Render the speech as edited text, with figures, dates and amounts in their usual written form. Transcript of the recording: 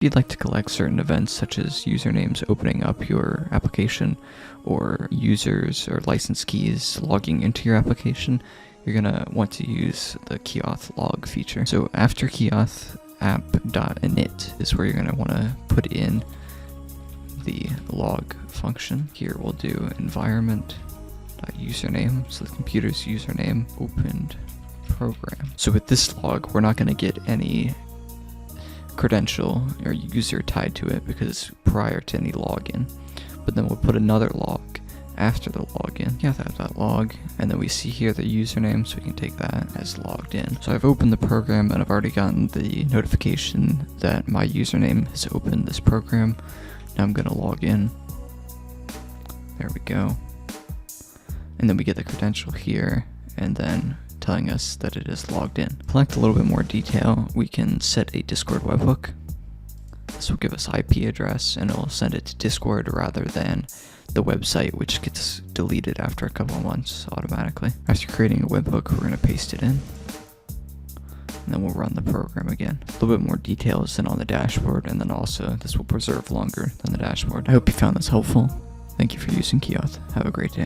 If you'd like to collect certain events such as usernames opening up your application or users or license keys logging into your application, you're going to want to use the KeyAuth log feature. So after KeyAuth app.init is where you're going to want to put in the log function. Here we'll do environment.username, so the computer's username opened program. So with this log, we're not going to get any credential or user tied to it because it's prior to any login. But then we'll put another log after the login. Yeah, that log, and then we see here the username, so we can take that as logged in. So I've opened the program and I've already gotten the notification that my username has opened this program. Now I'm gonna log in. There we go. And then we get the credential here, and then telling us that it is logged in. To collect a little bit more detail, we can set a Discord webhook. This will give us IP address and it will send it to Discord rather than the website, which gets deleted after a couple of months automatically. After creating a webhook, we're going to paste it in. And then we'll run the program again. A little bit more detail is then on the dashboard, and then also this will preserve longer than the dashboard. I hope you found this helpful. Thank you for using KeyAuth. Have a great day.